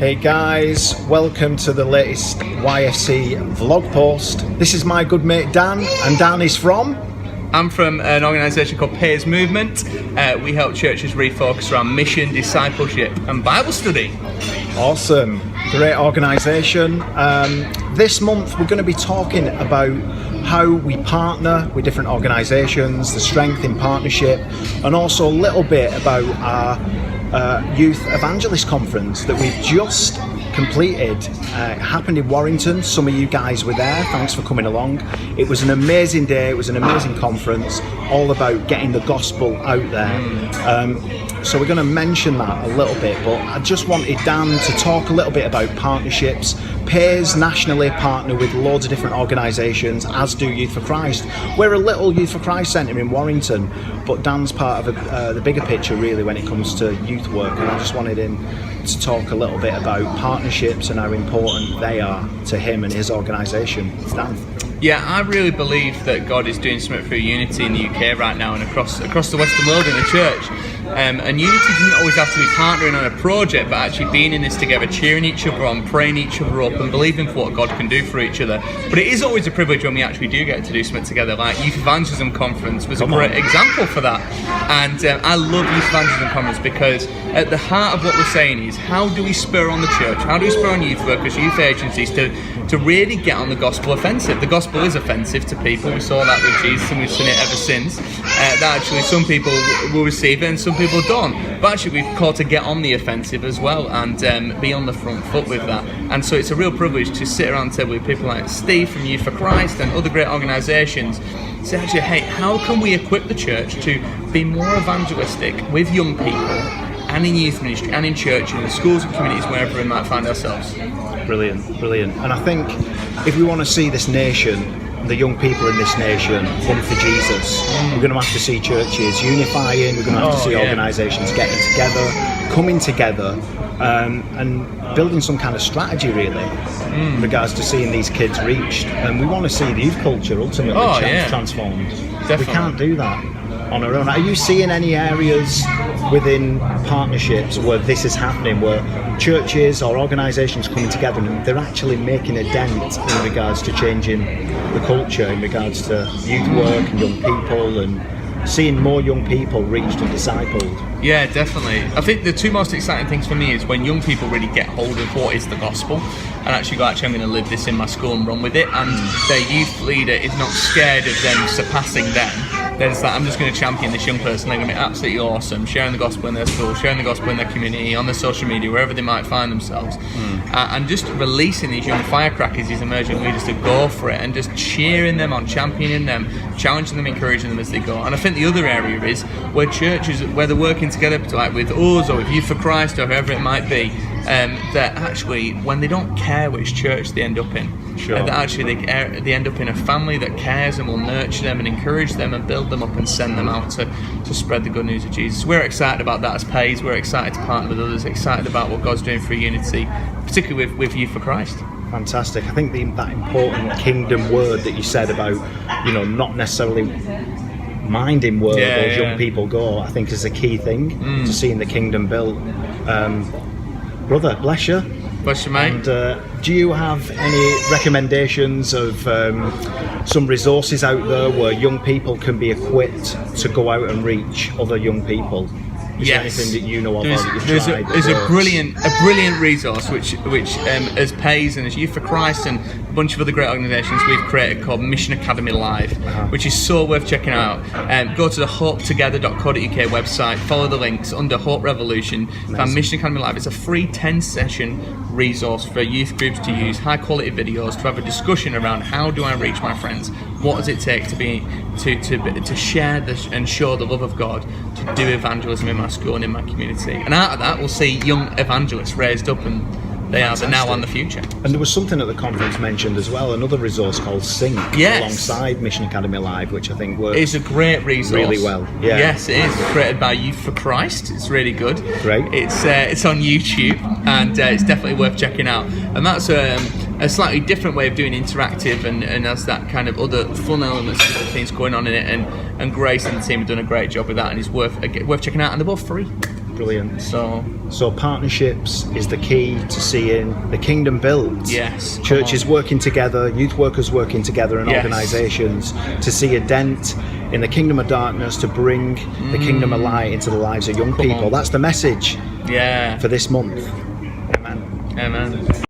Hey guys, welcome to the latest YFC vlog post. This is my good mate Dan, and Dan is from? I'm from an organisation called Pais Movement. We help churches refocus around mission, discipleship and Bible study. Awesome, great organisation. This month we're going to be talking about how we partner with different organisations, the strength in partnership, and also a little bit about our Youth Evangelist Conference that we've just completed. It happened in Warrington. Some of you guys were there. Thanks for coming along. It was an amazing day. It was an amazing conference, all about getting the gospel out there. So we're going to mention that a little bit, but I just wanted Dan to talk a little bit about partnerships. Pais nationally partner with loads of different organisations, as do Youth for Christ. We're a little Youth for Christ centre in Warrington, but Dan's part of the bigger picture really when it comes to youth work, and I just wanted him to talk a little bit about partnerships and how important they are to him and his organisation. Dan? Yeah, I really believe that God is doing something through unity in the UK right now and across the Western world in the church. And unity doesn't always have to be partnering on a project, but actually being in this together, cheering each other on, praying each other up, and believing for what God can do for each other. But it is always a privilege when we actually do get to do something together, like Youth Evangelism Conference was a great example for that. And I love Youth Evangelism Conference because at the heart of what we're saying is, how do we spur on the church? How do we spur on youth workers, youth agencies to really get on the gospel offensive? The gospel is offensive to people. We saw that with Jesus, and we've seen it ever since. That actually some people will receive it and some people don't. But actually we've called to get on the offensive as well and be on the front foot with that. And so it's a real privilege to sit around the table with people like Steve from Youth for Christ and other great organisations. Say actually, hey, how can we equip the church to be more evangelistic with young people and in youth ministry and in church and in schools and communities, wherever we might find ourselves? Brilliant. And I think if we want to see this nation, the young people in this nation, run for Jesus, we're going to have to see churches unifying, we're going to have to see organisations getting together, coming together, and building some kind of strategy really in regards to seeing these kids reached. And we want to see the youth culture ultimately transformed. Definitely. We can't do that on our own. Are you seeing any areas within partnerships where this is happening, where churches or organisations coming together and they're actually making a dent in regards to changing the culture, in regards to youth work and young people, and seeing more young people reached and discipled? Yeah, definitely. I think the two most exciting things for me is when young people really get hold of what is the gospel and actually go, actually I'm going to live this in my school and run with it, and their youth leader is not scared of them surpassing them. There's that, I'm just going to champion this young person, they're going to be absolutely awesome, sharing the gospel in their school, sharing the gospel in their community, on their social media, wherever they might find themselves. And just releasing these young firecrackers, these emerging leaders to go for it, and just cheering them on, championing them, challenging them, encouraging them as they go. And I think the other area is where churches, where they're working together, like with us or with Youth for Christ or whoever it might be, that actually when they don't care which church they end up in, that actually they end up in a family that cares and will nurture them and encourage them and build them up and send them out to spread the good news of Jesus. We're excited about that as Pais. We're excited to partner with others, excited about what God's doing for unity, particularly with Youth for Christ. Fantastic. I think that important kingdom word that you said about, not necessarily minding where those young people go, I think is a key thing to seeing the kingdom built. Brother, bless you. Bless you, mate. And do you have any recommendations of some resources out there where young people can be equipped to go out and reach other young people? Is there anything that you know of that you've tried? There's a brilliant resource which as Pais and as Youth for Christ and a bunch of other great organisations we've created called Mission Academy Live, which is so worth checking out. Go to the hopetogether.co.uk website, follow the links under Hope Revolution, find Mission Academy Live. It's a free 10-session resource for youth groups to use, high quality videos, to have a discussion around how do I reach my friends, what does it take to share and show the love of God, to do evangelism in my school and in my community. And out of that we'll see young evangelists raised up, and they are the now and the future. And there was something at the conference mentioned as well, another resource called Sync, alongside Mission Academy Live, which I think works. It's a great resource. Really well. Yeah. Yes, it is. Created by Youth for Christ. It's really good. Great. It's on YouTube, and it's definitely worth checking out. And that's a slightly different way of doing interactive, and has that kind of other fun elements of things going on in it. And Grace and the team have done a great job with that, and it's worth checking out. And they're both free. Brilliant. So partnerships is the key to seeing the kingdom built. yes, come Churches on. working together, youth workers working together, and Yes. organisations to see a dent in the kingdom of darkness, to bring the kingdom of light into the lives of young people. on. That's the message Yeah. for this month. Amen. Amen.